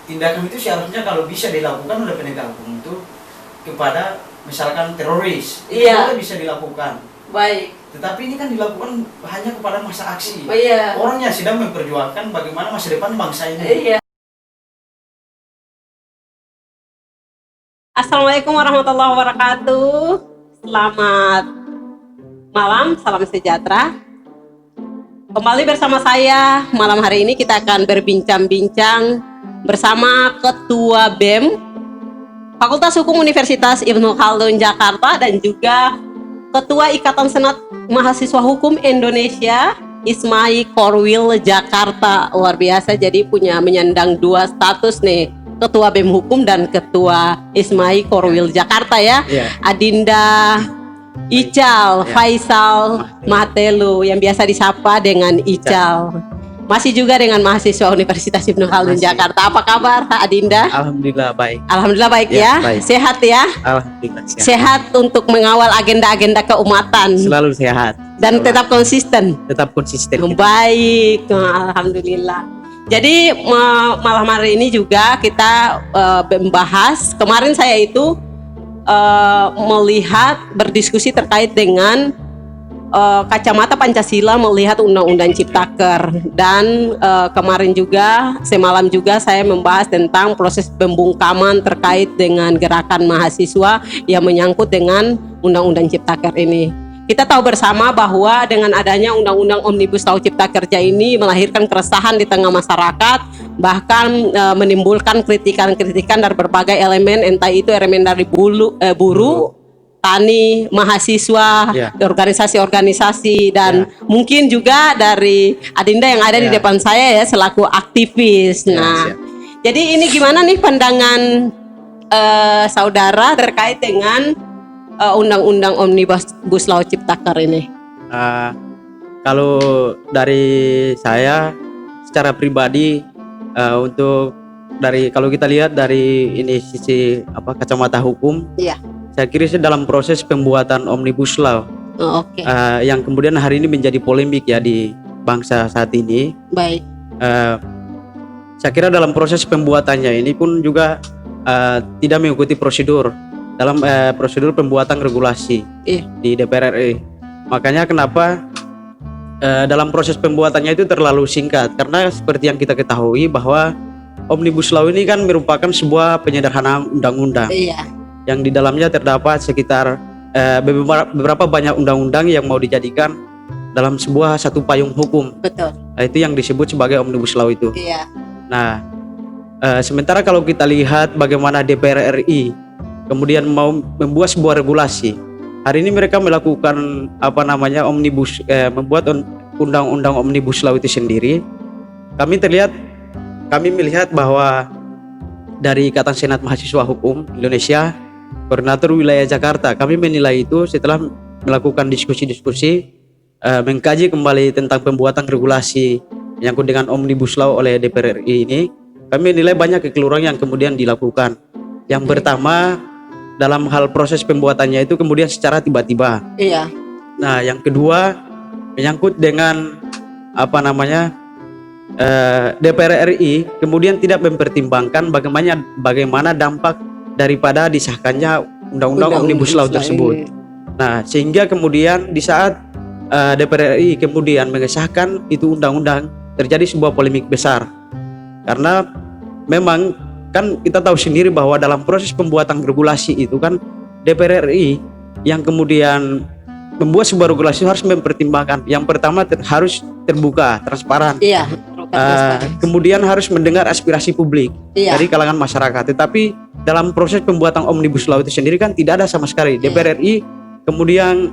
tindakan itu seharusnya kalau bisa dilakukan oleh penegak hukum itu kepada misalkan teroris, itu boleh bisa dilakukan. Baik. Tetapi ini kan dilakukan hanya kepada masa aksi. Iya. Orang yang sedang memperjuangkan bagaimana masa depan bangsa ini. Iya. Assalamualaikum warahmatullahi wabarakatuh. Selamat malam, salam sejahtera. Kembali bersama saya, malam hari ini kita akan berbincang-bincang bersama Ketua BEM Fakultas Hukum Universitas Ibnu Khaldun Jakarta dan juga Ketua Ikatan Senat Mahasiswa Hukum Indonesia Ismai Korwil Jakarta. Luar biasa, jadi punya menyandang dua status nih, Ketua BEM Hukum dan Ketua Ismai Korwil Jakarta ya. Adinda Ical Faisal Matelu yang biasa disapa dengan Ical. Masih juga dengan mahasiswa Universitas Ibnu Khaldun Jakarta. Apa kabar Adinda? Alhamdulillah baik. Alhamdulillah baik ya. Baik. Sehat ya? Alhamdulillah sehat. Sehat untuk mengawal agenda-agenda keumatan. Selalu sehat. Dan tetap konsisten. Tetap konsisten. Baik, alhamdulillah. Jadi malam hari ini juga kita membahas. Kemarin saya itu melihat berdiskusi terkait dengan kacamata Pancasila melihat Undang-Undang Ciptaker, dan kemarin juga semalam juga saya membahas tentang proses pembungkaman terkait dengan gerakan mahasiswa yang menyangkut dengan Undang-Undang Ciptaker ini. Kita tahu bersama bahwa dengan adanya Undang-Undang Omnibus Law Cipta Kerja ini melahirkan keresahan di tengah masyarakat, bahkan menimbulkan kritikan-kritikan dari berbagai elemen, entah itu elemen dari buruh, tani, mahasiswa, organisasi-organisasi, dan mungkin juga dari Adinda yang ada di depan saya ya selaku aktivis. Jadi ini gimana nih pandangan saudara terkait dengan Undang-Undang Omnibus Law Ciptaker ini? Kalau dari saya secara pribadi, untuk kalau kita lihat dari ini sisi kacamata hukum, saya kira dalam proses pembuatan Omnibus Law yang kemudian hari ini menjadi polemik ya di bangsa saat ini. Baik. Saya kira dalam proses pembuatannya ini pun juga tidak mengikuti prosedur dalam prosedur pembuatan regulasi di DPR RI. Makanya kenapa dalam proses pembuatannya itu terlalu singkat, karena seperti yang kita ketahui bahwa Omnibus Law ini kan merupakan sebuah penyederhanaan undang-undang yang di dalamnya terdapat sekitar beberapa banyak undang-undang yang mau dijadikan dalam sebuah satu payung hukum. Betul. Nah, itu yang disebut sebagai Omnibus Law itu. Nah, sementara kalau kita lihat bagaimana DPR RI kemudian mau membuat sebuah regulasi, hari ini mereka melakukan membuat undang-undang Omnibus Law itu sendiri. Kami melihat bahwa dari Ikatan Senat Mahasiswa Hukum Indonesia, Koordinator Wilayah Jakarta, kami menilai itu setelah melakukan diskusi-diskusi, mengkaji kembali tentang pembuatan regulasi yang dengan Omnibus Law oleh DPR RI ini, kami menilai banyak kekeliruan yang kemudian dilakukan. Yang pertama, dalam hal proses pembuatannya itu kemudian secara tiba-tiba. Nah, yang kedua menyangkut dengan DPR RI kemudian tidak mempertimbangkan bagaimana dampak daripada disahkannya Undang-Undang Omnibus Law tersebut. Nah, sehingga kemudian di saat DPR RI kemudian mengesahkan itu undang-undang, terjadi sebuah polemik besar. Karena memang kan kita tahu sendiri bahwa dalam proses pembuatan regulasi itu kan DPR RI yang kemudian membuat sebuah regulasi harus mempertimbangkan, yang pertama harus terbuka, transparan. Kemudian harus mendengar aspirasi publik dari kalangan masyarakat. Tetapi dalam proses pembuatan Omnibus Law itu sendiri kan tidak ada sama sekali. DPR RI kemudian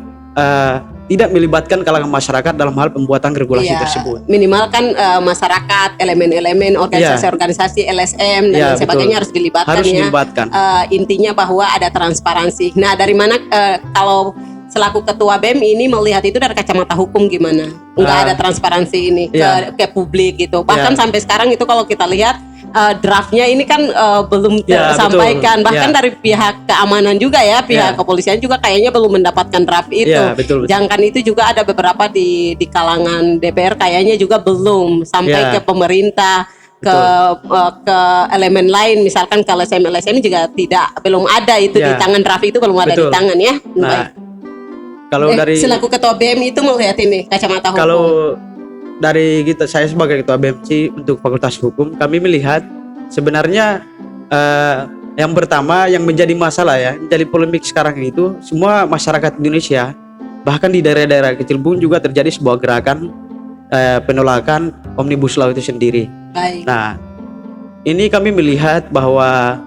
tidak melibatkan kalangan masyarakat dalam hal pembuatan regulasi tersebut. Minimal kan masyarakat, elemen-elemen organisasi-organisasi LSM dan sebagainya harus dilibatkan. Intinya bahwa ada transparansi. Nah, dari mana kalau selaku ketua BEM ini melihat itu dari kacamata hukum gimana? Enggak ada transparansi ini ke publik gitu. Bahkan sampai sekarang itu kalau kita lihat draftnya ini kan belum tersampaikan, bahkan dari pihak keamanan juga ya, pihak kepolisian juga kayaknya belum mendapatkan draft itu. Jangan itu juga ada beberapa di kalangan DPR kayaknya juga belum sampai ke pemerintah. ke elemen lain, misalkan kalau LSM juga belum ada itu di tangan, draft itu belum ada di tangan ya. Nah, kalau dari selaku ketua BEM itu melihat ini kacamata hukum. Kalau dari saya sebagai ketua BEMC untuk Fakultas Hukum, kami melihat sebenarnya yang pertama yang menjadi masalah ya, menjadi polemik sekarang itu semua masyarakat Indonesia, bahkan di daerah-daerah kecil pun juga terjadi sebuah gerakan penolakan Omnibus Law itu sendiri. Baik. Nah, ini kami melihat bahwa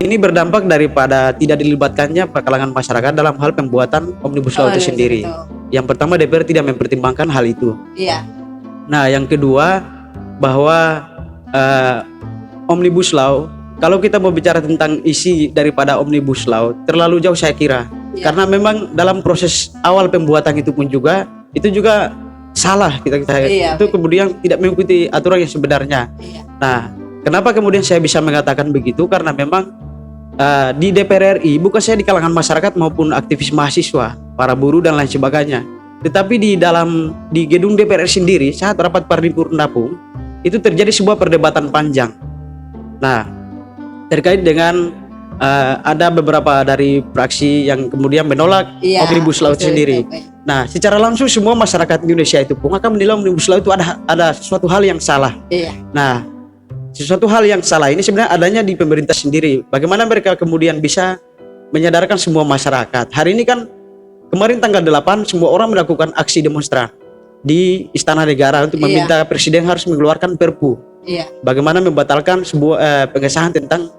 ini berdampak daripada tidak dilibatkannya kalangan masyarakat dalam hal pembuatan Omnibus Law itu sendiri. Betul. Yang pertama, DPR tidak mempertimbangkan hal itu. Iya. Nah, yang kedua bahwa Omnibus Law, kalau kita mau bicara tentang isi daripada Omnibus Law, terlalu jauh saya kira. Iya. Karena memang dalam proses awal pembuatan itu pun juga salah kita Iya, itu kemudian tidak mengikuti aturan yang sebenarnya. Iya. Nah, kenapa kemudian saya bisa mengatakan begitu? Karena memang di DPR RI, bukan saya di kalangan masyarakat maupun aktivis mahasiswa, para buruh dan lain sebagainya, tetapi di gedung DPR RI sendiri saat rapat paripurna pun itu terjadi sebuah perdebatan panjang. Nah, terkait dengan ada beberapa dari fraksi yang kemudian menolak Omnibus Law itu sendiri. Nah, secara langsung semua masyarakat Indonesia itu pun akan menilai Omnibus Law itu ada sesuatu hal yang salah. Iya. Nah, sesuatu hal yang salah ini sebenarnya adanya di pemerintah sendiri. Bagaimana mereka kemudian bisa menyadarkan semua masyarakat? Hari ini kan kemarin tanggal 8 semua orang melakukan aksi demonstran di Istana Negara untuk meminta presiden harus mengeluarkan Perpu. Iya. Bagaimana membatalkan sebuah pengesahan tentang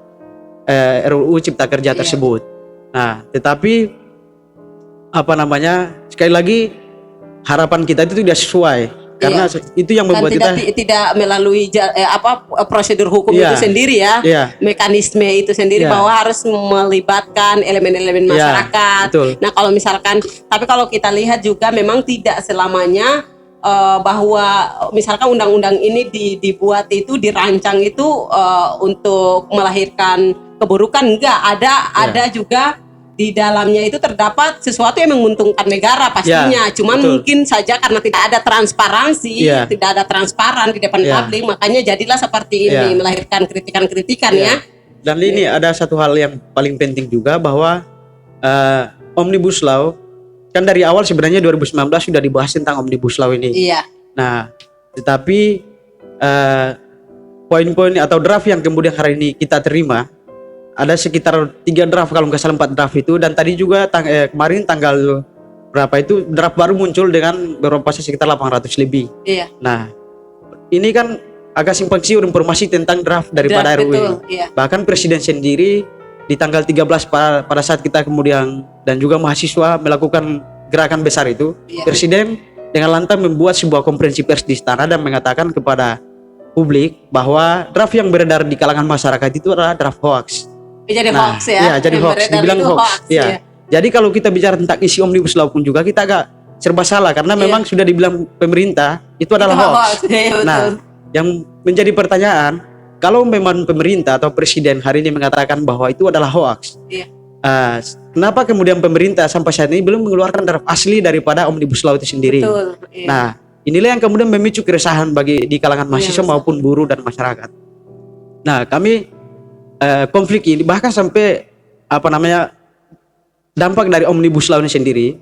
RUU Cipta Kerja tersebut. Nah, tetapi sekali lagi harapan kita itu tidak sesuai karena itu yang membuat kita tidak melalui prosedur hukum itu sendiri ya. Mekanisme itu sendiri bahwa harus melibatkan elemen-elemen masyarakat. Nah, kalau misalkan kalau kita lihat juga memang tidak selamanya bahwa misalkan undang-undang ini dibuat itu dirancang itu untuk melahirkan keburukan, enggak, ada juga di dalamnya itu terdapat sesuatu yang menguntungkan negara pastinya. Cuman mungkin saja karena tidak ada transparansi, tidak ada transparan di depan publik, makanya jadilah seperti ini, melahirkan kritikan-kritikan ya. Dan ini ada satu hal yang paling penting juga bahwa Omnibus Law kan dari awal sebenarnya 2019 sudah dibahas tentang Omnibus Law ini. Iya. Nah, tetapi poin-poin atau draft yang kemudian hari ini kita terima ada sekitar 3 draft kalau nggak salah 4 draft itu, dan tadi juga kemarin tanggal berapa itu draft baru muncul dengan beberapa sekitar 800 lebih. Iya. Nah, ini kan agak simpang siur informasi tentang draft daripada RUU. Bahkan presiden sendiri di tanggal 13 pada saat kita kemudian dan juga mahasiswa melakukan gerakan besar itu, presiden dengan lantang membuat sebuah konferensi pers di istana dan mengatakan kepada publik bahwa draft yang beredar di kalangan masyarakat itu adalah draft hoax. Jadi hoax ya. Iya, jadi hoax, dibilang hoax. Iya. Jadi kalau kita bicara tentang isi Omnibus Law pun juga kita agak serba salah karena memang sudah dibilang pemerintah itu adalah hoax. Nah, yang menjadi pertanyaan, kalau memang pemerintah atau presiden hari ini mengatakan bahwa itu adalah hoax, kenapa kemudian pemerintah sampai saat ini belum mengeluarkan draft asli daripada Omnibus Law itu sendiri? Betul, Nah, inilah yang kemudian memicu keresahan di kalangan mahasiswa maupun buruh dan masyarakat. Nah, kami konflik ini bahkan sampai dampak dari Omnibus Law ini sendiri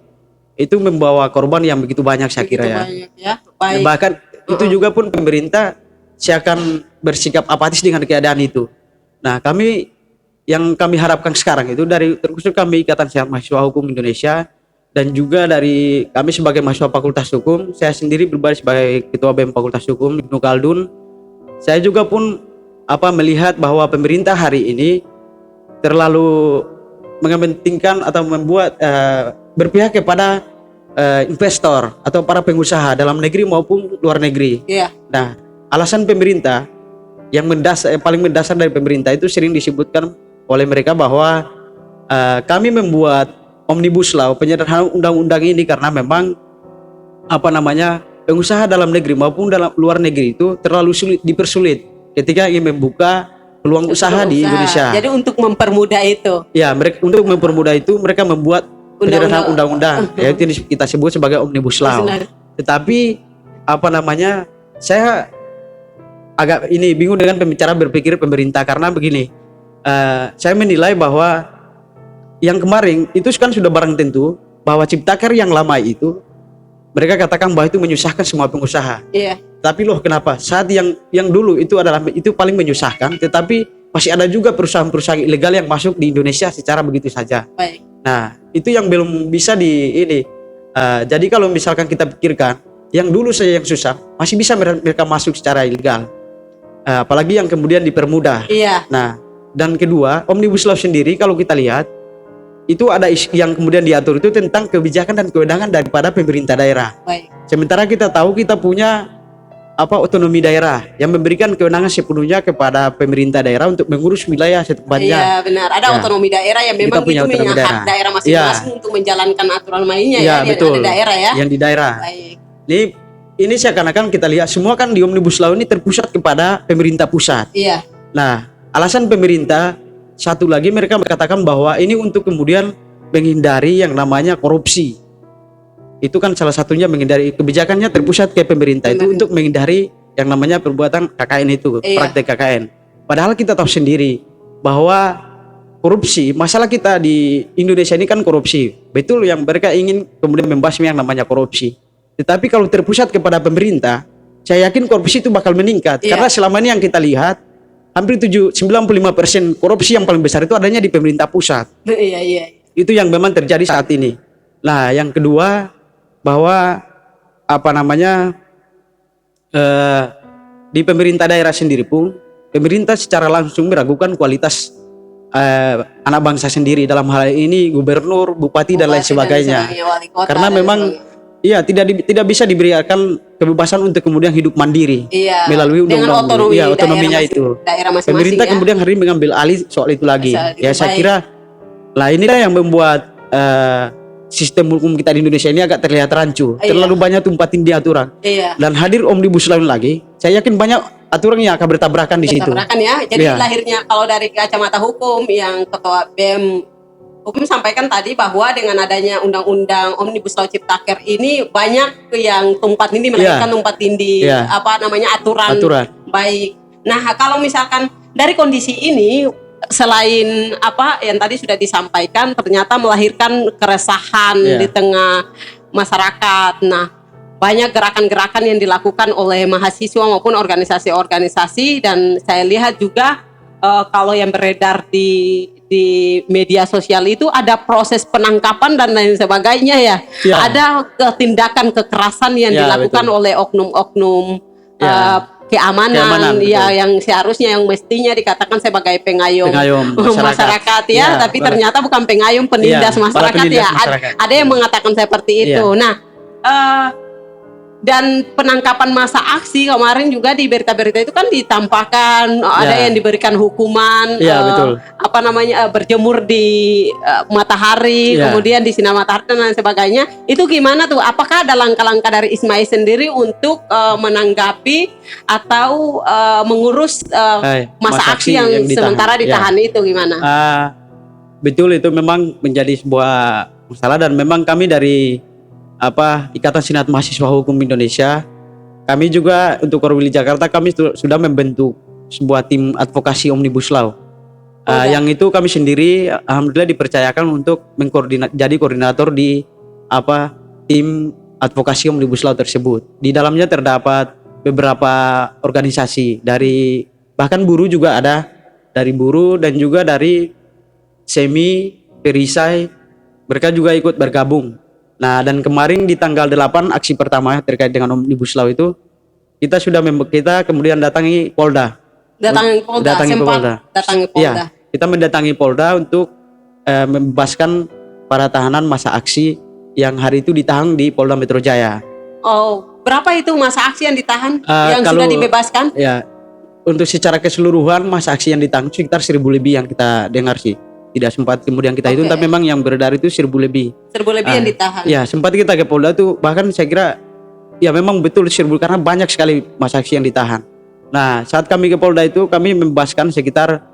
itu membawa korban yang begitu banyak saya kira ya. Bahkan itu juga pun pemerintah akan bersikap apatis dengan keadaan itu. Nah, yang kami harapkan sekarang itu terkhusus kami Ikatan Sehat Mahasiswa Hukum Indonesia dan juga dari kami sebagai mahasiswa Fakultas Hukum, saya sendiri pribadi sebagai Ketua BEM Fakultas Hukum Ibnu Khaldun, saya juga pun melihat bahwa pemerintah hari ini terlalu mengepentingkan atau membuat berpihak kepada investor atau para pengusaha dalam negeri maupun luar negeri. Nah, alasan pemerintah yang paling mendasar dari pemerintah itu sering disebutkan oleh mereka bahwa kami membuat Omnibus Law penyederhanaan undang-undang ini karena memang pengusaha dalam negeri maupun dalam luar negeri itu terlalu dipersulit ketika ingin membuka peluang usaha di Indonesia. Jadi untuk mempermudah itu. Ya, untuk mempermudah itu mereka membuat penyederhanaan undang-undang, yaitu kita sebut sebagai Omnibus Law. Tetapi saya agak ini bingung dengan cara berpikir pemerintah karena begini, saya menilai bahwa yang kemarin itu kan sudah barang tentu bahwa Ciptaker yang lama itu mereka katakan bahwa itu menyusahkan semua pengusaha. Iya. Tapi loh kenapa saat yang dulu itu paling menyusahkan, tetapi masih ada juga perusahaan-perusahaan ilegal yang masuk di Indonesia secara begitu saja. Baik. Nah itu yang belum bisa jadi kalau misalkan kita pikirkan yang dulu saja yang susah masih bisa mereka masuk secara ilegal. Apalagi yang kemudian dipermudah. Iya. Nah, dan kedua, Omnibus Law sendiri kalau kita lihat itu ada yang kemudian diatur itu tentang kebijakan dan kewenangan daripada pemerintah daerah. Baik. Sementara kita tahu kita punya otonomi daerah yang memberikan kewenangan sepenuhnya kepada pemerintah daerah untuk mengurus wilayah setempatnya. Iya benar. Ada Ya. otonomi daerah yang memang Kita punya itu otonomi hak daerah. daerah masing-masing untuk menjalankan aturan mainnya Ya, ya. betul. Di daerah ya. Yang di daerah. Baik. Ini seakan-akan kita lihat semua kan di Omnibus Law ini terpusat kepada pemerintah pusat. Iya. Nah, alasan pemerintah satu lagi mereka mengatakan bahwa ini untuk kemudian menghindari yang namanya korupsi. Itu kan salah satunya menghindari, kebijakannya terpusat ke pemerintah itu untuk menghindari yang namanya perbuatan KKN itu, praktek KKN. Padahal kita tahu sendiri bahwa korupsi, masalah kita di Indonesia ini kan korupsi. Betul yang mereka ingin kemudian membahasnya yang namanya korupsi. Tetapi kalau terpusat kepada pemerintah, saya yakin korupsi itu bakal meningkat. Karena selama ini yang kita lihat, hampir 95% korupsi yang paling besar itu adanya di pemerintah pusat. Iya. Itu yang memang terjadi saat ini. Nah, yang kedua, bahwa di pemerintah daerah sendiri pun, pemerintah secara langsung meragukan kualitas anak bangsa sendiri, dalam hal ini gubernur, bupati dan lain sebagainya. Karena memang tidak bisa diberikan kebebasan untuk kemudian hidup mandiri melalui undang-undang otonominya itu. Pemerintah kemudian hari ini mengambil alih soal itu lagi. Saya kira inilah yang membuat sistem hukum kita di Indonesia ini agak terlihat rancu. Terlalu banyak tumpah tindih aturan. Dan hadir Omnibus Law lagi, saya yakin banyak aturan yang akan bertabrakan di situ. Ya. Jadi lahirnya kalau dari kacamata hukum yang Ketua BEM Hukum sampaikan tadi bahwa dengan adanya undang-undang Omnibus Law Ciptaker ini banyak yang tumpah tindih melahirkan tumpah tindih aturan. Baik. Nah, kalau misalkan dari kondisi ini selain yang tadi sudah disampaikan ternyata melahirkan keresahan di tengah masyarakat. Nah, banyak gerakan-gerakan yang dilakukan oleh mahasiswa maupun organisasi-organisasi dan saya lihat juga kalau yang beredar di media sosial itu ada proses penangkapan dan lain sebagainya ya. Ada tindakan kekerasan yang dilakukan oleh oknum-oknum keamanan yang seharusnya yang mestinya dikatakan sebagai pengayom masyarakat tapi ternyata bukan pengayom, penindas masyarakat ada yang mengatakan seperti itu. Nah, dan penangkapan masa aksi kemarin juga di berita-berita itu kan ditampakkan ada yang diberikan hukuman berjemur di matahari, kemudian di sinar matahari dan lain sebagainya. Itu gimana tuh? Apakah ada langkah-langkah dari Ismail sendiri untuk menanggapi atau mengurus masa aksi yang sementara ditahan itu gimana? Betul, itu memang menjadi sebuah masalah dan memang kami dari Ikatan Senat Mahasiswa Hukum Indonesia, kami juga untuk Korwil Jakarta kami sudah membentuk sebuah tim advokasi Omnibus Law. Yang itu kami sendiri alhamdulillah dipercayakan untuk jadi koordinator di tim advokasi Omnibus Law tersebut. Di dalamnya terdapat beberapa organisasi dari bahkan buruh juga ada, dari buruh dan juga dari semi, perisai, mereka juga ikut bergabung. Nah, dan kemarin di tanggal 8 aksi pertama terkait dengan Omnibus Law itu kita kemudian datangi Polda. Datangi Polda. Ya, kita mendatangi Polda untuk membebaskan para tahanan masa aksi yang hari itu ditahan di Polda Metro Jaya. Oh, berapa itu masa aksi yang ditahan yang sudah dibebaskan? Ya, untuk secara keseluruhan masa aksi yang ditahan sekitar 1.000 lebih yang kita dengar sih. Tidak sempat kemudian kita hitung, tapi memang yang beredar itu 1.000 lebih. 1.000 lebih yang ditahan. Ya, sempat kita ke Polda tuh, bahkan saya kira ya memang betul 1.000 karena banyak sekali masa aksi yang ditahan. Nah, saat kami ke Polda itu kami membebaskan sekitar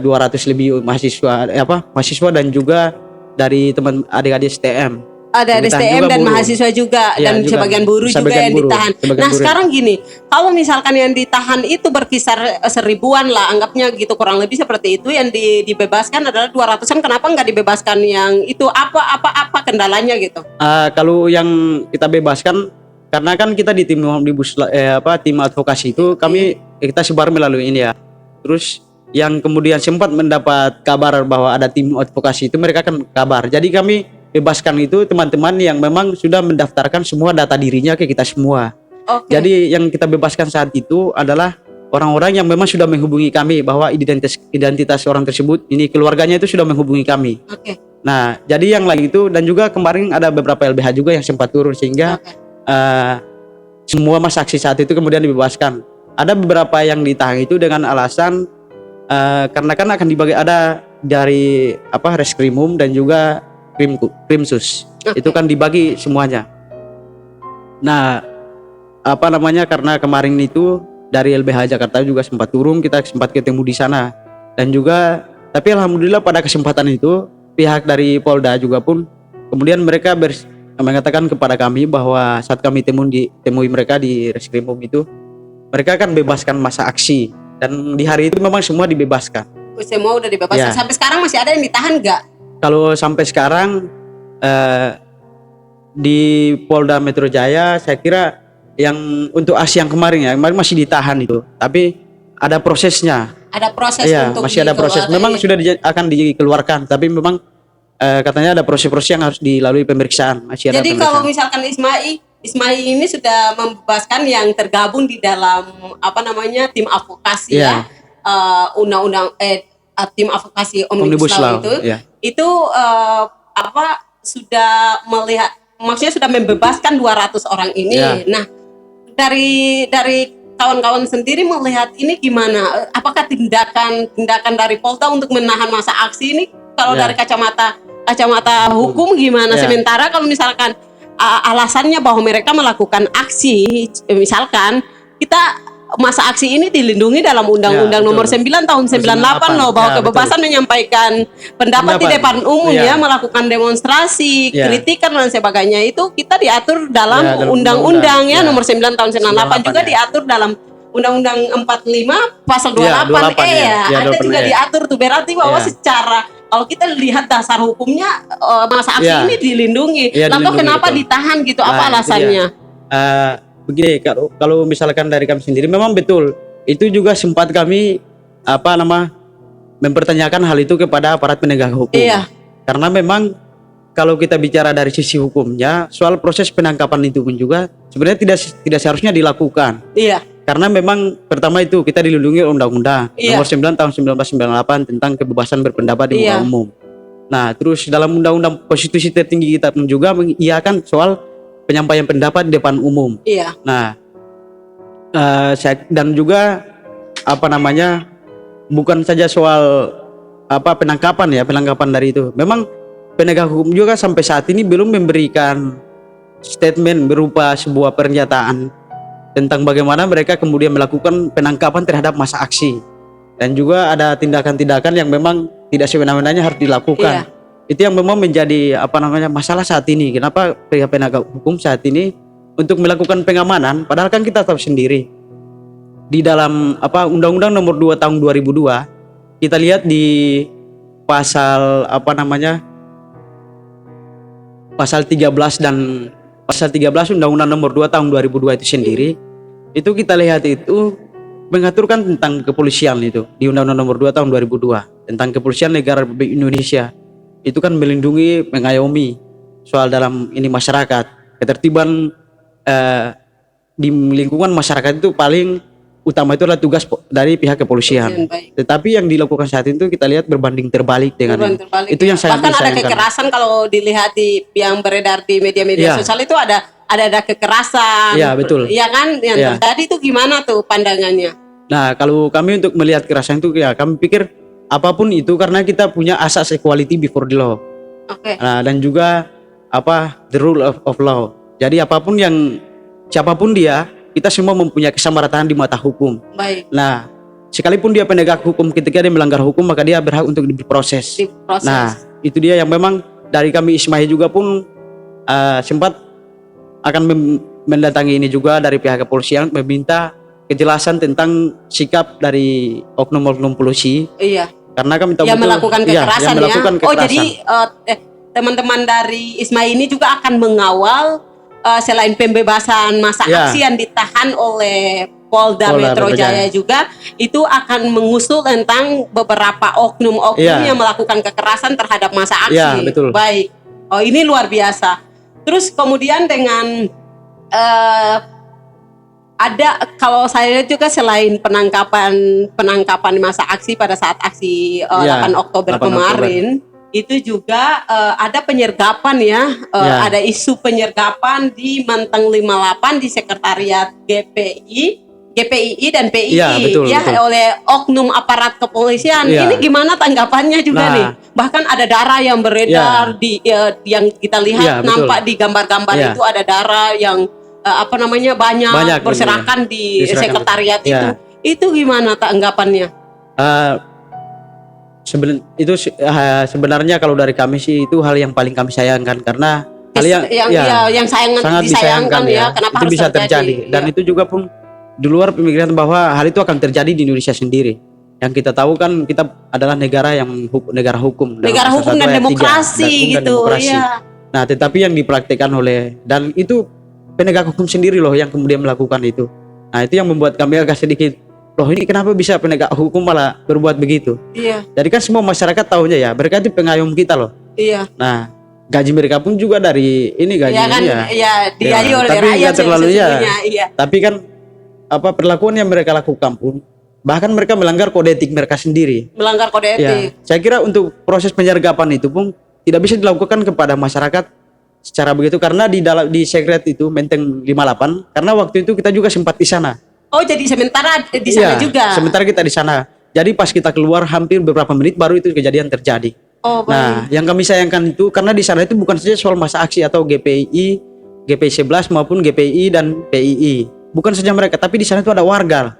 200 lebih mahasiswa dan juga dari teman adik-adik STM. Ada Yang ditahan STM juga dan buruh. mahasiswa juga Iya, dan juga. sebagian buruh juga Sebagian yang buruh. ditahan. Sebagian Nah buruh. sekarang gini, kalau misalkan yang ditahan itu berkisar 1000-an lah, anggapnya gitu kurang lebih seperti itu, yang dibebaskan adalah 200-an. Kenapa nggak dibebaskan yang itu? Apa kendalanya gitu? Kalau yang kita bebaskan, karena kan kita di tim omnibus tim advokasi itu kita sebar melalui ini ya. Terus yang kemudian sempat mendapat kabar bahwa ada tim advokasi itu, mereka kan kabar. Jadi kami bebaskan itu teman-teman yang memang sudah mendaftarkan semua data dirinya ke kita semua. Oke. Jadi yang kita bebaskan saat itu adalah orang-orang yang memang sudah menghubungi kami bahwa identitas orang tersebut, ini keluarganya itu sudah menghubungi kami. Oke. Nah, jadi yang lain itu, dan juga kemarin ada beberapa LBH juga yang sempat turun, sehingga semua masa saksi saat itu kemudian dibebaskan. Ada beberapa yang ditahan itu dengan alasan karena kan akan dibagi, ada dari Reskrimum dan juga Krimsus. Itu kan dibagi semuanya. Nah, karena kemarin itu dari LBH Jakarta juga sempat turun, kita sempat ketemu di sana. Dan juga, tapi alhamdulillah pada kesempatan itu pihak dari Polda juga pun kemudian mereka mengatakan kepada kami bahwa saat kami temui mereka di Reskrimum itu, mereka akan bebaskan masa aksi, dan di hari itu memang semua dibebaskan. Semua udah dibebaskan. Ya. Sampai sekarang masih ada yang ditahan nggak? Kalau sampai sekarang di Polda Metro Jaya, saya kira yang untuk aksi yang kemarin masih ditahan itu, tapi ada prosesnya. Ada proses Iya, untuk masih ada proses. Memang sudah akan dikeluarkan, tapi memang katanya ada proses-proses yang harus dilalui pemeriksaan. Masih ada Jadi pemeriksaan. kalau misalkan Ismail ini sudah membebaskan yang tergabung di dalam tim advokasi Iya. undang-undang tim advokasi Omnibus Omnibus Law Law, itu, iya. itu sudah melihat, maksudnya sudah membebaskan 200 orang ini. Iya. Nah, dari kawan-kawan sendiri melihat ini gimana? Apakah tindakan dari Polda untuk menahan masa aksi ini kalau Iya. dari kacamata hukum gimana? Iya. Sementara kalau misalkan alasannya bahwa mereka melakukan aksi, misalkan kita masa aksi ini dilindungi dalam Undang-Undang Ya, Nomor betul. 9 tahun 98 loh, bahwa Ya, kebebasan menyampaikan pendapat di depan umum Ya. melakukan demonstrasi, Ya. kritikan dan sebagainya, itu kita diatur Ya, dalam dalam Undang-Undang undang-undang, ya. Nomor 9 tahun 98 juga ya. diatur dalam Undang-Undang 45 pasal 28 28 ya. Ya, ada 28 juga ya. diatur tuh, berarti bahwa Ya. secara kalau kita lihat dasar hukumnya masa aksi Ya. ini dilindungi. Ya, Lalu dilindungi, kenapa betul. ditahan gitu? Nah, Apa itu alasannya? Begini, kalau misalkan dari kami sendiri memang betul, itu juga sempat kami mempertanyakan hal itu kepada aparat penegak hukum. Iya. Karena memang kalau kita bicara dari sisi hukumnya, soal proses penangkapan itu pun juga sebenarnya tidak seharusnya dilakukan. Iya. Karena memang pertama itu kita dilindungi Undang-Undang Iya. Nomor 9 tahun 1998 tentang kebebasan berpendapat di muka Iya. umum. Nah, terus dalam Undang-Undang konstitusi tertinggi kita pun juga mengiyakan soal penyampaian pendapat di depan umum. Iya. Nah, dan juga bukan saja soal penangkapan dari itu. Memang penegak hukum juga sampai saat ini belum memberikan statement berupa sebuah pernyataan tentang bagaimana mereka kemudian melakukan penangkapan terhadap masa aksi, dan juga ada tindakan-tindakan yang memang tidak sewenang-wenangnya harus dilakukan. Iya. Itu yang memang menjadi masalah saat ini. Kenapa pihak penegak hukum saat ini untuk melakukan pengamanan, padahal kan kita tahu sendiri di dalam Undang-Undang Nomor 2 tahun 2002, kita lihat di pasal pasal 13 dan pasal 13 Undang-Undang Nomor 2 tahun 2002 itu sendiri, itu kita lihat itu mengaturkan tentang kepolisian. Itu di Undang-Undang Nomor 2 tahun 2002 tentang Kepolisian Negara Republik Indonesia, itu kan melindungi, mengayomi soal dalam ini masyarakat, ketertiban di lingkungan masyarakat itu paling utama, itu adalah tugas dari pihak kepolisian. Baik. Tetapi yang dilakukan saat itu kita lihat berbanding terbalik dengan Berbanding ini. terbalik. Itu yang sangat bahkan ada disayangkan. kekerasan kalau dilihat yang beredar di media-media Ya. sosial itu ada kekerasan. Ya, betul. Iya kan? Yang Ya. terjadi itu gimana tuh pandangannya? Nah, kalau kami untuk melihat kekerasan itu, ya kami pikir apapun itu, karena kita punya asas equality before the law. Oke. Nah, dan juga the rule of law. Jadi apapun siapapun dia, kita semua mempunyai kesamarataan di mata hukum. Baik. Nah, sekalipun dia penegak hukum, ketika dia melanggar hukum maka dia berhak untuk diproses. Diproses. Nah, itu dia yang memang dari kami Ismail juga pun sempat akan mendatangi ini juga dari pihak kepolisian meminta kejelasan tentang sikap dari oknum-oknum polisi. Iya. Karena kami tahu Yang melakukan kekerasan yang melakukan Oh, kekerasan. jadi teman-teman dari ISMAI ini juga akan mengawal selain pembebasan masa aksi yang ditahan oleh Polda Metro Jaya juga, itu akan mengusul tentang beberapa oknum-oknum yang melakukan kekerasan terhadap masa aksi. Iya, betul. Baik. Oh, ini luar biasa. Terus kemudian dengan ada, kalau saya lihat juga selain penangkapan masa aksi pada saat aksi 8 Oktober kemarin, itu juga ada penyergapan ya, ada isu penyergapan di Menteng 58 di sekretariat GPII dan PII betul. Oleh oknum aparat kepolisian. Ini gimana tanggapannya juga nih? Bahkan ada darah yang beredar di yang kita lihat nampak di gambar-gambar itu ada darah yang banyak berserakan di sekretariat itu. Itu gimana tanggapannya? Sebenarnya kalau dari kami sih itu hal yang paling kami sayangkan, karena hal yang sangat disayangkan ya. Kenapa itu harus bisa terjadi? Dan itu juga pun di luar pemikiran bahwa hal itu akan terjadi di Indonesia sendiri. Yang kita tahu kan kita adalah negara yang negara hukum dan demokrasi gitu. Iya. Nah, tetapi yang dipraktikkan dan itu penegak hukum sendiri loh yang kemudian melakukan itu. Nah, itu yang membuat kami agak sedikit, loh ini kenapa bisa penegak hukum malah berbuat begitu? Iya. Jadi kan semua masyarakat tahunya ya, mereka itu pengayom kita loh. Iya. Nah, gaji mereka pun juga dari ini gajinya. Digaji oleh rakyat sesungguhnya. Iya. Tapi kan perlakuan yang mereka lakukan pun, bahkan mereka melanggar kode etik mereka sendiri. Melanggar kode etik. Ya. Saya kira untuk proses penyergapan itu pun tidak bisa dilakukan kepada masyarakat secara begitu, karena di sekret itu Menteng 58, karena waktu itu kita juga sempat di sana. Oh, jadi sementara di sana juga. Sementara kita di sana. Jadi pas kita keluar hampir beberapa menit baru itu kejadian terjadi. Oh, baik. Nah, yang kami sayangkan itu karena di sana itu bukan saja soal masa aksi atau GPI 11 maupun GPI dan PII. Bukan saja mereka, tapi di sana itu ada warga.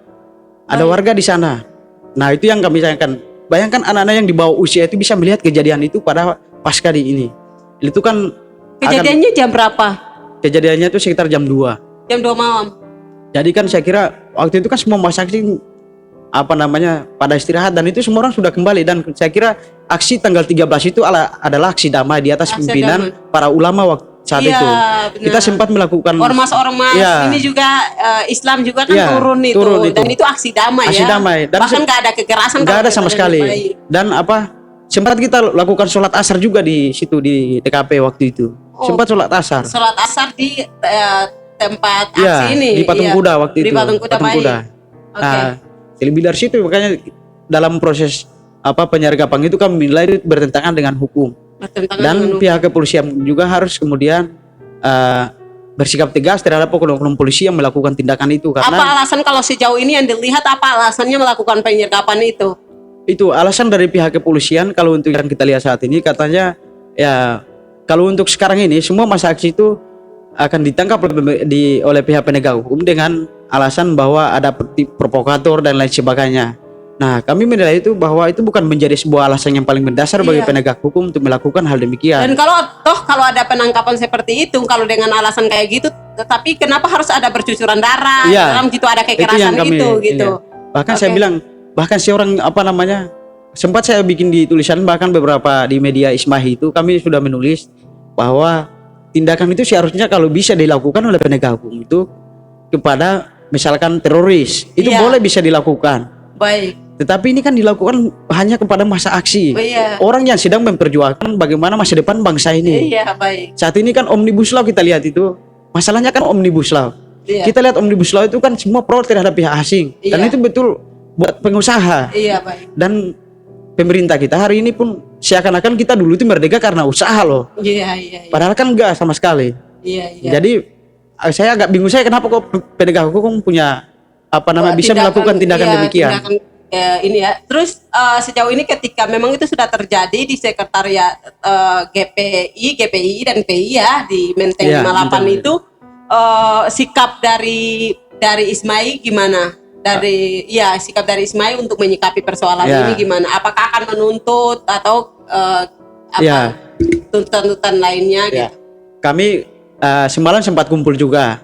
Ada warga di sana. Nah, itu yang kami sayangkan. Bayangkan anak-anak yang di bawah usia itu bisa melihat kejadian itu pada pasca di ini. Itu kan kejadiannya jam berapa? Kejadiannya itu sekitar jam 2. Jam 2 malam. Jadi kan saya kira waktu itu kan semua masa aksi pada istirahat, dan itu semua orang sudah kembali, dan saya kira aksi tanggal 13 itu adalah aksi damai di atas pimpinan para ulama waktu saat itu. Benar. Kita sempat melakukan ormas-ormas ini juga Islam juga kan turun itu, dan itu aksi damai damai. Dan bahkan nggak ada kekerasan, nggak ada sama sekali. Dan sempat kita lakukan sholat asar juga di situ di TKP waktu itu. Sempat sholat asar. Sholat asar di tempat aksi ini. Di Patung Kuda waktu itu. Di Patung Kuda. Nah, lebih dari situ makanya dalam proses penyergapan itu kami menilai itu bertentangan dengan hukum. Dan pihak kepolisian juga harus kemudian bersikap tegas terhadap oknum polisi yang melakukan tindakan itu. Karena apa alasan kalau sejauh ini yang dilihat, apa alasannya melakukan penyergapan itu? Itu alasan dari pihak kepolisian. Kalau untuk yang kita lihat saat ini katanya kalau untuk sekarang ini semua masa aksi itu akan ditangkap oleh pihak penegak hukum dengan alasan bahwa ada provokator dan lain sebagainya. Nah, kami menilai itu bahwa itu bukan menjadi sebuah alasan yang paling mendasar bagi penegak hukum untuk melakukan hal demikian. Dan kalau ada penangkapan seperti itu, kalau dengan alasan kayak gitu, tetapi kenapa harus ada bercucuran darah dalam gitu, ada kekerasan gitu. Bahkan saya bilang, bahkan seorang sempat saya bikin di tulisan, bahkan beberapa di media ISMAI itu kami sudah menulis bahwa tindakan itu seharusnya kalau bisa dilakukan oleh penegak hukum itu kepada misalkan teroris, itu boleh bisa dilakukan. Baik. Tetapi ini kan dilakukan hanya kepada masa aksi. Orang yang sedang memperjuangkan bagaimana masa depan bangsa ini. Baik. Saat ini kan Omnibus Law kita lihat itu, masalahnya kan Omnibus Law. Kita lihat Omnibus Law itu kan semua pro terhadap pihak asing. Dan itu betul buat pengusaha. Baik. Dan pemerintah kita hari ini pun seakan-akan kita dulu itu merdeka karena usaha loh. Padahal kan enggak sama sekali. Jadi saya agak bingung, saya kenapa kok penegak hukum punya bisa melakukan tindakan demikian. Terus sejauh ini ketika memang itu sudah terjadi di sekretariat GPI dan PI di Menteng 58 itu, sikap dari ISMAI gimana? Sikap dari ISMAI untuk menyikapi persoalan ini gimana? Apakah akan menuntut atau tuntutan-tuntutan lainnya gitu? kami semalam sempat kumpul juga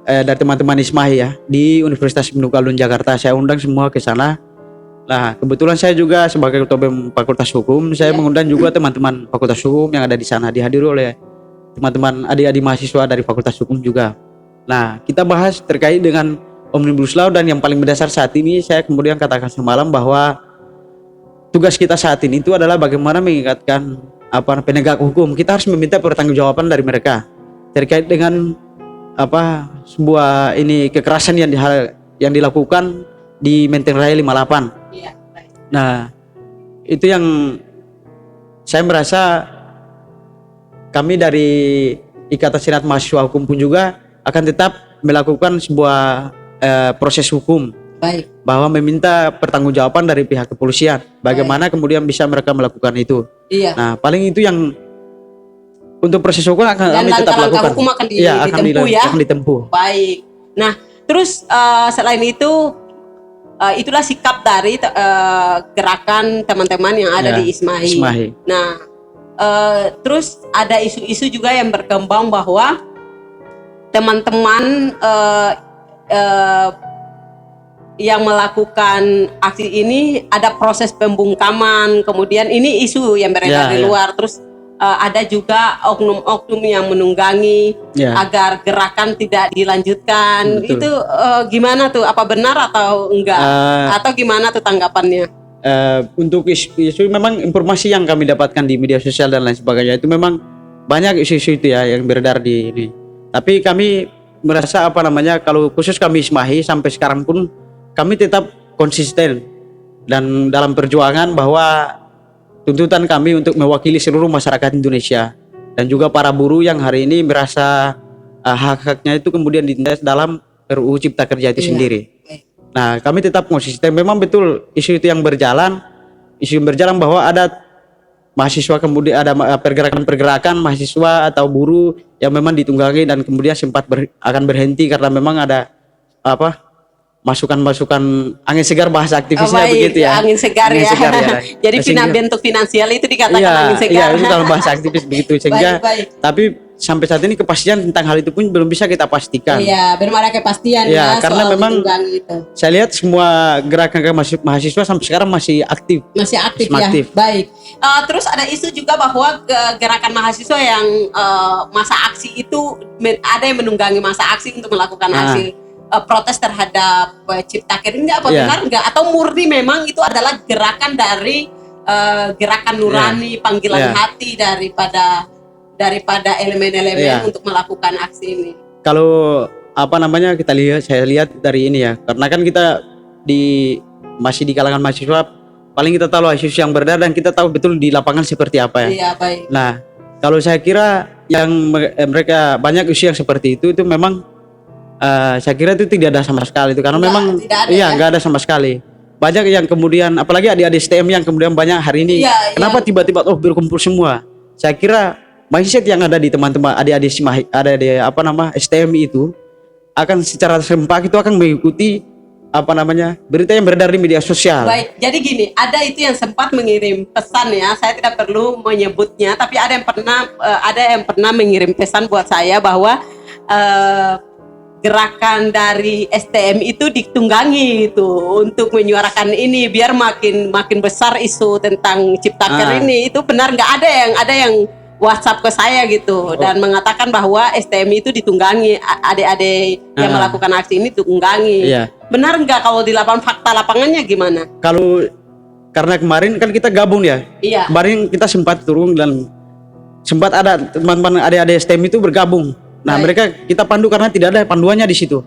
dari teman-teman Ismahi ya di Universitas Ibnu Khaldun Jakarta. Saya undang semua ke sana. Nah, kebetulan saya juga sebagai ketua BEM Fakultas Hukum, saya mengundang juga teman-teman Fakultas Hukum yang ada di sana, dihadiri oleh teman-teman adik-adik mahasiswa dari Fakultas Hukum juga. Nah, kita bahas terkait dengan Omnibus Law, dan yang paling mendasar saat ini saya kemudian katakan semalam bahwa tugas kita saat ini itu adalah bagaimana mengingatkan penegak hukum. Kita harus meminta pertanggungjawaban dari mereka terkait dengan sebuah kekerasan yang dilakukan di Menteng Raya 58. Iya. Nah, itu yang saya merasa kami dari Ikatan Senat Mahasiswa Hukum pun juga akan tetap melakukan sebuah proses hukum. Baik. Bahwa meminta pertanggungjawaban dari pihak kepolisian. Bagaimana kemudian bisa mereka melakukan itu. Iya. Nah, paling itu yang untuk proses hukum akan Dan kami tetap langkah-langkah lakukan. hukum akan ditempuh ya. Akan ditempuh. Baik. Nah, terus selain itu itulah sikap dari gerakan teman-teman yang ada di Ismahi. Nah, terus ada isu-isu juga yang berkembang bahwa teman-teman yang melakukan aksi ini ada proses pembungkaman, kemudian ini isu yang beredar di luar. Terus ada juga oknum-oknum yang menunggangi agar gerakan tidak dilanjutkan. Betul. Itu gimana tuh? Apa benar atau enggak? Atau gimana tuh tanggapannya? Untuk isu memang informasi yang kami dapatkan di media sosial dan lain sebagainya itu memang banyak isu-isu itu ya yang beredar di ini. Tapi kami merasa kalau khusus kami Ismahi sampai sekarang pun kami tetap konsisten dan dalam perjuangan bahwa tuntutan kami untuk mewakili seluruh masyarakat Indonesia dan juga para buruh yang hari ini merasa hak-haknya itu kemudian ditindas dalam RUU Cipta Kerja itu sendiri. Nah, kami tetap konsisten. Memang betul isu itu yang berjalan, bahwa ada mahasiswa, kemudian ada pergerakan mahasiswa atau buruh yang memang ditunggangi dan kemudian sempat akan berhenti karena memang ada masukan angin segar bahasa aktivisnya begitu ya. Angin segar ya. Jadi bentuk finansial itu dikatakan angin segar. Iya, itu kalau bahasa aktivis begitu sehingga tapi sampai saat ini kepastian tentang hal itu pun belum bisa kita pastikan. Iya, belum ada kepastian ya karena soal memang itu. Saya lihat semua gerakan mahasiswa sampai sekarang masih aktif. Masih aktif ya. Baik. Terus ada isu juga bahwa gerakan mahasiswa yang masa aksi itu ada yang menunggangi masa aksi untuk melakukan aksi protes terhadap Cipta Kerja. Ini apa benar enggak? Atau murni memang itu adalah gerakan dari gerakan nurani, panggilan hati daripada elemen-elemen untuk melakukan aksi ini? Kalau saya lihat dari ini ya, karena kan kita masih di kalangan mahasiswa, paling kita tahu isu yang beredar dan kita tahu betul di lapangan seperti apa ya. Iya, baik. Nah, kalau saya kira yang mereka banyak isu yang seperti itu memang saya kira itu tidak ada sama sekali itu karena memang nggak ada sama sekali. Banyak yang kemudian apalagi adik-adik STM yang kemudian banyak hari ini kenapa tiba-tiba berkumpul semua. Saya kira mindset yang ada di teman-teman adik-adik STM itu akan secara serempak itu akan mengikuti berita yang beredar di media sosial. Baik, jadi gini, ada itu yang sempat mengirim pesan ya, saya tidak perlu menyebutnya, tapi ada yang pernah mengirim pesan buat saya bahwa gerakan dari STM itu ditunggangi itu untuk menyuarakan ini biar makin besar isu tentang Cipta Kerja ini. Itu benar nggak? Ada yang WhatsApp ke saya gitu dan mengatakan bahwa STM itu ditunggangi, adik-adik yang melakukan aksi ini ditunggangi. Benar nggak? Kalau di fakta lapangannya gimana? Karena kemarin kan kita gabung ya. Kemarin kita sempat turun dan sempat ada teman-teman adik-adik STM itu bergabung. Nah, mereka kita pandu karena tidak ada panduannya di situ.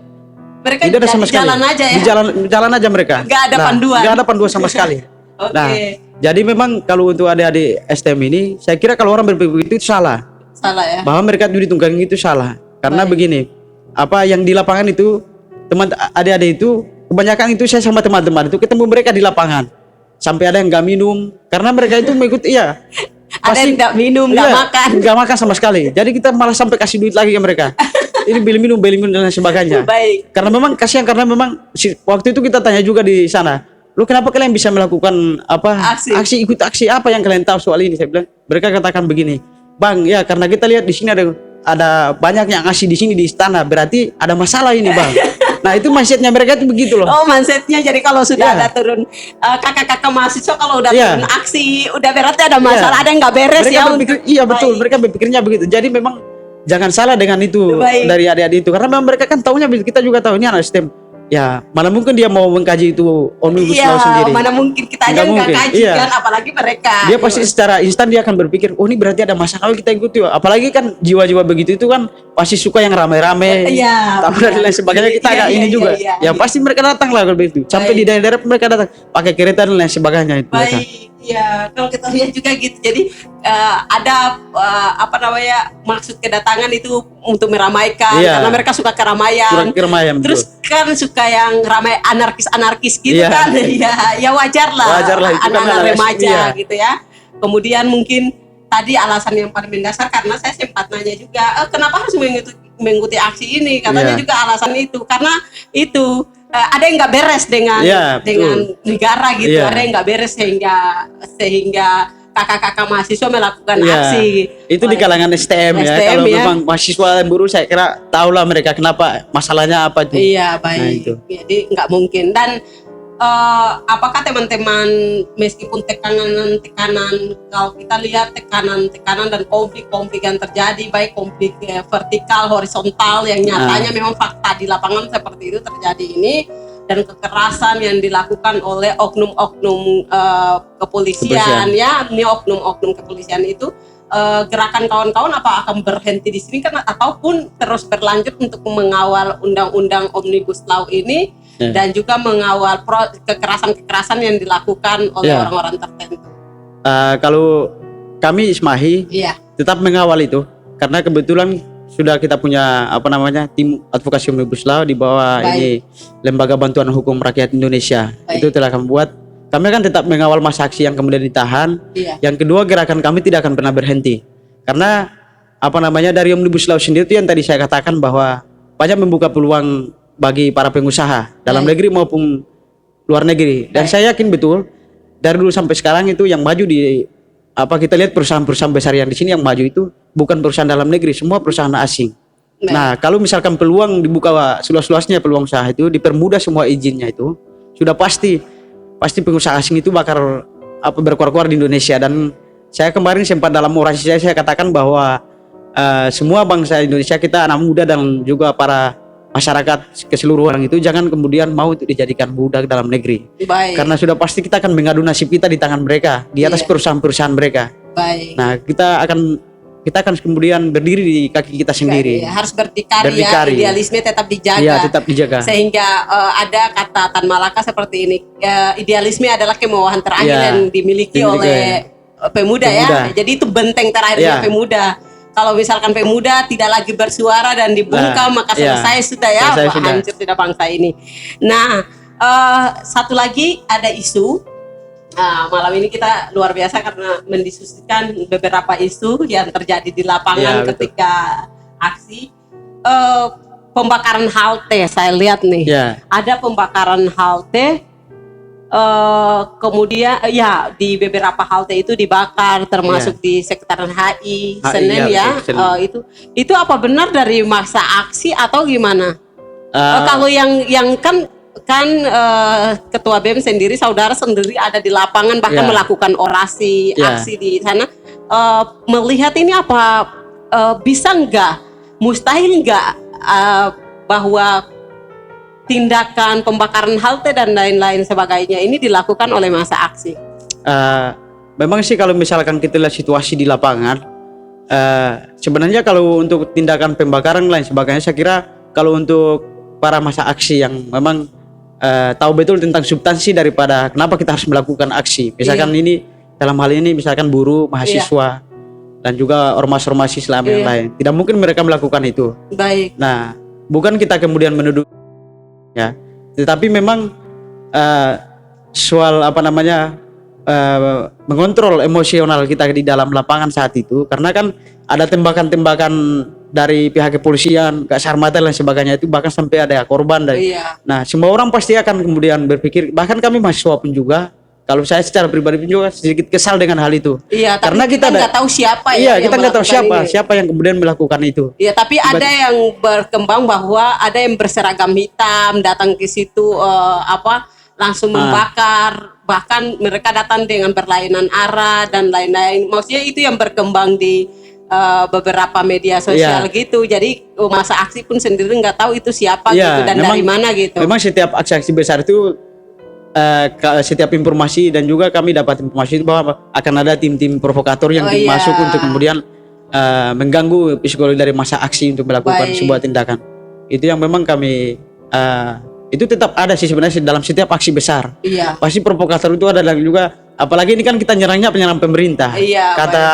Mereka tidak ada sama sekali. Jalan aja ya. Di jalan aja mereka. Nggak ada panduan. Nggak ada panduan sama sekali. Nah, jadi memang kalau untuk adik-adik STM ini, saya kira kalau orang berpikir itu salah. Salah ya. Bahwa mereka ditunggangi itu salah. Karena begini, apa yang di lapangan itu teman adik-adik itu kebanyakan itu saya sama teman-teman itu ketemu mereka di lapangan. Sampai ada yang nggak minum karena mereka itu mengikuti ada yang nggak minum, nggak makan sama sekali. Jadi kita malah sampai kasih duit lagi ke mereka. Ini beli minum dan sebagainya. Baik. Karena memang kasihan, karena memang waktu itu kita tanya juga di sana, lu kenapa kalian bisa melakukan ikut aksi apa yang kalian tahu soal ini? Saya bilang, mereka katakan begini, Bang, ya karena kita lihat di sini ada ada banyak yang ngasih di sini di istana, berarti ada masalah ini bang. Nah itu mindsetnya mereka itu begitu loh. Oh, mindsetnya jadi kalau sudah Iya. ada turun kakak-kakak mahasiswa kalau udah Iya. turun aksi udah berarti ada masalah, ada yang nggak beres Mereka ya. berpikir, untuk- iya betul, Baik. mereka berpikirnya begitu. Jadi memang jangan salah dengan itu Baik. dari adik-adik itu, karena memang mereka kan tahunya, kita juga tahu ini anak STEM. Ya, mana mungkin dia mau mengkaji itu omnibus law Iya, sendiri. mana mungkin kita aja Nggak nggak mungkin, kaji iya. kan, apalagi mereka. Dia pasti secara instan dia akan berpikir, oh ini berarti ada masalah, kita ikuti. Apalagi kan jiwa-jiwa begitu itu kan pasti suka yang rame-rame, Iya, tapi dan lain sebagainya. Kita iya, agak iya, ini iya, juga. iya, Ya iya. pasti mereka datang lah kalau begitu. Sampai Baik. di daerah-daerah mereka datang pakai kereta dan lain sebagainya itu. mereka. Baik, ya kalau kita lihat juga gitu. Jadi ada apa namanya maksud kedatangan itu untuk meramaikan, Iya. karena mereka suka keramaian. Kurang keramaian, betul. Terus kan suka yang ramai anarkis gitu Iya. kan, ya wajar lah. Wajar lah, itu kan anak-anak anak remaja iya. gitu ya. Kemudian mungkin tadi alasan yang paling mendasar karena saya sempat nanya juga, kenapa harus mengikuti aksi ini? Katanya Iya. juga alasan itu karena itu ada yang nggak beres dengan Iya, betul. dengan negara gitu, Iya. ada yang nggak beres sehingga kakak-kakak mahasiswa melakukan Iya. aksi. Itu di kalangan STM ya. STM Kalau ya. memang mahasiswa dan buruh saya kira tahulah mereka kenapa, masalahnya apa itu. Iya, Nah, baik. itu. Jadi nggak mungkin. Dan apakah teman-teman meskipun tekanan kalau kita lihat tekanan dan konflik yang terjadi, baik konflik vertikal, horizontal yang nyatanya memang fakta di lapangan seperti itu terjadi ini, dan kekerasan yang dilakukan oleh oknum-oknum kepolisian ya, ini oknum-oknum kepolisian itu, gerakan kawan-kawan apa akan berhenti di sini kan, ataupun terus berlanjut untuk mengawal undang-undang Omnibus Law ini dan juga mengawal kekerasan-kekerasan yang dilakukan oleh Ya. orang-orang tertentu. Kalau kami Ismahi Iya, tetap mengawal itu, karena kebetulan sudah kita punya tim advokasi Omnibus Law di bawah Baik. ini Lembaga Bantuan Hukum Rakyat Indonesia. Baik. Itu telah kami buat. Kami akan tetap mengawal masa aksi yang kemudian ditahan. iya, Yang kedua, gerakan kami tidak akan pernah berhenti, karena dari Omnibus Law sendiri itu yang tadi saya katakan bahwa banyak membuka peluang bagi para pengusaha dalam Baik. negeri maupun luar negeri. Dan Baik. saya yakin betul dari dulu sampai sekarang itu yang maju kita lihat perusahaan-perusahaan besar yang di sini yang maju itu bukan perusahaan dalam negeri, semua perusahaan asing. Baik. Nah, kalau misalkan peluang dibuka seluas-luasnya, peluang usaha itu dipermudah semua izinnya, itu sudah pasti pengusaha asing itu bakal berkuar-kuar di Indonesia. Dan saya kemarin sempat dalam orasi saya katakan bahwa semua bangsa Indonesia, kita anak muda dan juga para masyarakat keseluruhan itu jangan kemudian mau untuk dijadikan budak dalam negeri. baik, Karena sudah pasti kita akan mengadu nasib kita di tangan mereka, di atas Iya. perusahaan-perusahaan mereka. baik. Nah, kita akan kemudian berdiri di kaki kita sendiri. Iya, harus berdikari, Berdikari. ya, idealisme tetap dijaga. Iya, tetap dijaga. Sehingga ada kata Tan Malaka seperti ini, idealisme adalah kemauan terakhir Iya, yang dimiliki oleh pemuda ya. Pemuda. Jadi itu benteng terakhirnya Iya. pemuda. Kalau misalkan pemuda tidak lagi bersuara dan dibungkam, Nah, maka iya. selesai sudah ya, Selesai sudah. hancur sudah bangsa ini. Nah, satu lagi ada isu. Malam ini kita luar biasa karena mendiskusikan beberapa isu yang terjadi di lapangan Iya, betul. ketika aksi. Pembakaran halte saya lihat nih, Ya, ada pembakaran halte, kemudian ya di beberapa halte itu dibakar, termasuk di sekitaran HI Senen iya, ya. betul, Senen. Itu apa benar dari masa aksi atau gimana? Kalau yang kan Ketua BEM sendiri, saudara sendiri ada di lapangan, bahkan Ya. melakukan orasi Ya. aksi di sana, melihat ini apa bisa nggak, mustahil nggak bahwa tindakan pembakaran halte dan lain-lain sebagainya ini dilakukan oleh masa aksi? memang sih kalau misalkan kita lihat situasi di lapangan, sebenarnya kalau untuk tindakan pembakaran lain sebagainya, saya kira kalau untuk para masa aksi yang memang tahu betul tentang substansi daripada kenapa kita harus melakukan aksi, misalkan ini dalam hal ini misalkan buruh, mahasiswa, dan juga ormas-ormas Islam yang Iya. lain, tidak mungkin mereka melakukan itu. Baik, Nah, bukan kita kemudian menuduh, ya, tetapi memang soal mengontrol emosional kita di dalam lapangan saat itu, karena kan ada tembakan-tembakan dari pihak kepolisian, gas air mata dan sebagainya, itu bahkan sampai ada korban dari. iya, Nah, semua orang pasti akan kemudian berpikir, bahkan kami mahasiswa pun juga kalau saya secara pribadi juga sedikit kesal dengan hal itu. Iya, tapi Karena kita nggak tahu siapa ya. Iya, yang kita nggak tahu melakukan ini. siapa yang kemudian melakukan itu. Iya, tapi ada yang berkembang bahwa ada yang berseragam hitam datang ke situ langsung membakar, bahkan mereka datang dengan berlainan arah dan lain-lain. Maksudnya itu yang berkembang di beberapa media sosial gitu. Jadi masa aksi pun sendiri nggak tahu itu siapa gitu dan memang, dari mana gitu. Memang setiap aksi-aksi besar itu setiap informasi dan juga kami dapat informasi itu bahwa akan ada tim-tim provokator yang masuk untuk kemudian mengganggu psikologi dari masa aksi untuk melakukan sebuah tindakan. Itu yang memang kami itu tetap ada sih sebenarnya dalam setiap aksi besar. Iya. Pasti provokator itu ada dan juga apalagi ini kan kita nyerangnya penyerang pemerintah. Iya, kata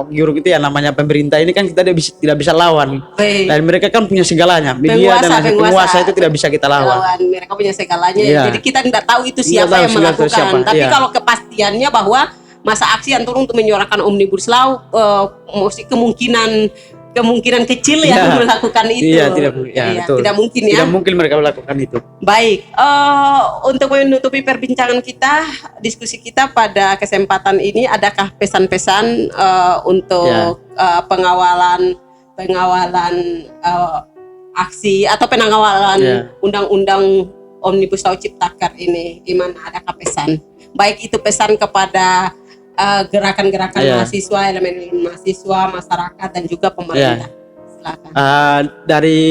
Guru itu ya namanya pemerintah ini kan kita tidak bisa lawan. Dan mereka kan punya segalanya. Media dan penguasa itu tidak bisa kita lawan. Mereka punya segalanya. Jadi kita tidak tahu itu siapa yang melakukan. Tapi kalau kepastiannya bahwa masa aksi yang turun untuk menyuarakan Omnibus Law kemungkinan kecil yang melakukan itu. Iya, betul. Tidak mungkin ya. Tidak mungkin mereka melakukan itu. Baik, untuk menutupi perbincangan kita, diskusi kita pada kesempatan ini, adakah pesan-pesan untuk pengawalan aksi atau pengawalan undang-undang Omnibus Law Ciptaker ini? Gimana? Adakah pesan? Baik itu pesan kepada gerakan-gerakan mahasiswa, elemen mahasiswa, masyarakat dan juga pemerintah. Silakan. Dari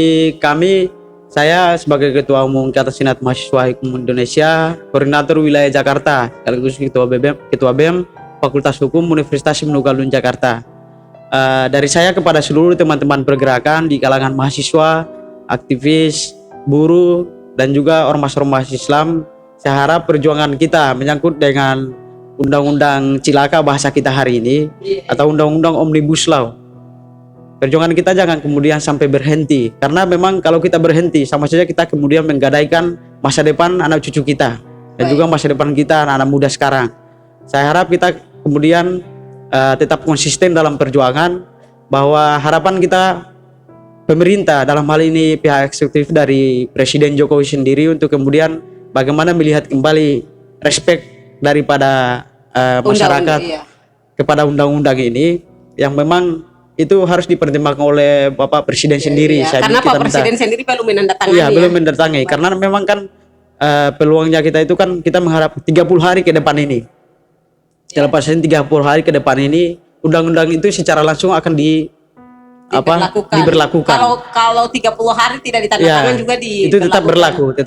kami, saya sebagai Ketua Umum Ikatan Senat Mahasiswa Hukum Indonesia, Koordinator Wilayah Jakarta, sekaligus Ketua BEM Fakultas Hukum Universitas Ibnu Khaldun Jakarta. Dari saya kepada seluruh teman-teman pergerakan di kalangan mahasiswa, aktivis, buruh, dan juga ormas-ormas Islam, saya harap perjuangan kita menyangkut dengan Undang-Undang Cilaka bahasa kita hari ini atau Undang-Undang Omnibus Law. Perjuangan kita jangan kemudian sampai berhenti, karena memang kalau kita berhenti sama saja kita kemudian menggadaikan masa depan anak cucu kita dan juga masa depan kita anak-anak muda sekarang. Saya harap kita kemudian tetap konsisten dalam perjuangan, bahwa harapan kita pemerintah dalam hal ini pihak eksekutif dari Presiden Jokowi sendiri untuk kemudian bagaimana melihat kembali respect daripada masyarakat kepada undang-undang ini yang memang itu harus dipertimbangkan oleh Bapak Presiden sendiri. Karena Pak Presiden sendiri belum menandatangani. Belum menandatangani. Karena memang kan peluangnya kita itu kan kita mengharap 30 hari ke depan ini. Dalam pasien 30 hari ke depan ini undang-undang itu secara langsung akan diberlakukan. Kalau 30 hari tidak ditandatangani juga itu tetap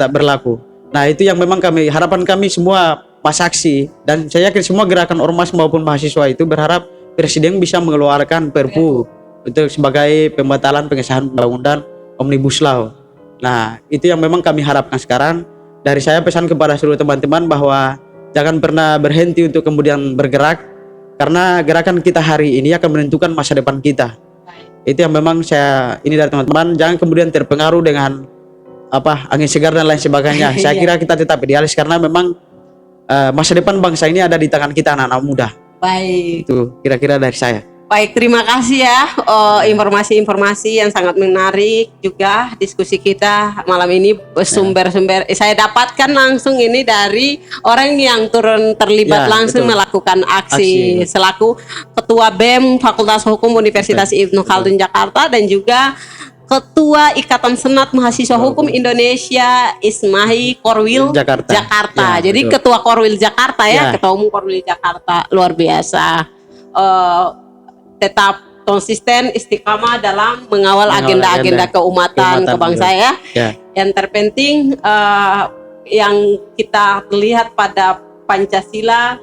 berlaku. Nah, itu yang memang harapan kami semua masa aksi, dan saya yakin semua gerakan ormas maupun mahasiswa itu berharap Presiden bisa mengeluarkan Perpu untuk sebagai pembatalan pengesahan undang-undang Omnibus Law. Nah, itu yang memang kami harapkan sekarang. Dari saya pesan kepada seluruh teman-teman bahwa jangan pernah berhenti untuk kemudian bergerak, karena gerakan kita hari ini akan menentukan masa depan kita. Itu yang memang saya ini dari teman-teman, jangan kemudian terpengaruh dengan angin segar dan lain sebagainya. Saya kira kita tetap idealis, karena memang masa depan bangsa ini ada di tangan kita anak-anak muda. Baik. Itu kira-kira dari saya. Baik, terima kasih ya informasi-informasi yang sangat menarik juga diskusi kita malam ini. Sumber-sumber saya dapatkan langsung ini dari orang yang turun terlibat langsung melakukan aksi selaku Ketua BEM Fakultas Hukum Universitas Ibnu Khaldun Jakarta dan juga Ketua Ikatan Senat Mahasiswa Hukum Indonesia Ismahi Korwil Jakarta. Jadi betul. Ketua Korwil Jakarta Ketua Umum Korwil Jakarta, luar biasa. Tetap konsisten istiqamah dalam mengawal agenda-agenda keumatan kebangsaan ya. Yang terpenting yang kita lihat pada Pancasila,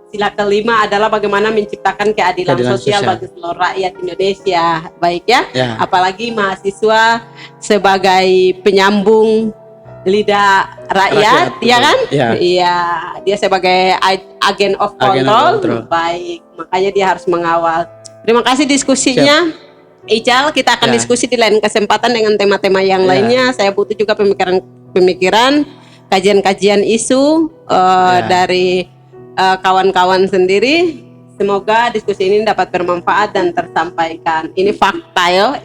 sila kelima adalah bagaimana menciptakan keadilan sosial bagi seluruh rakyat Indonesia. Baik ya. Apalagi mahasiswa sebagai penyambung lidah rakyat. Ya kan? Iya, dia sebagai agen of control. Baik, makanya dia harus mengawal. Terima kasih diskusinya. Ical, kita akan diskusi di lain kesempatan dengan tema-tema yang lainnya. Saya butuh juga pemikiran, kajian-kajian isu dari kawan-kawan sendiri. Semoga diskusi ini dapat bermanfaat dan tersampaikan. Ini fakta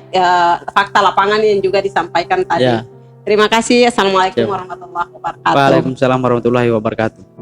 fakta lapangan yang juga disampaikan tadi. Terima kasih. Assalamualaikum warahmatullahi wabarakatuh. Waalaikumsalam warahmatullahi wabarakatuh.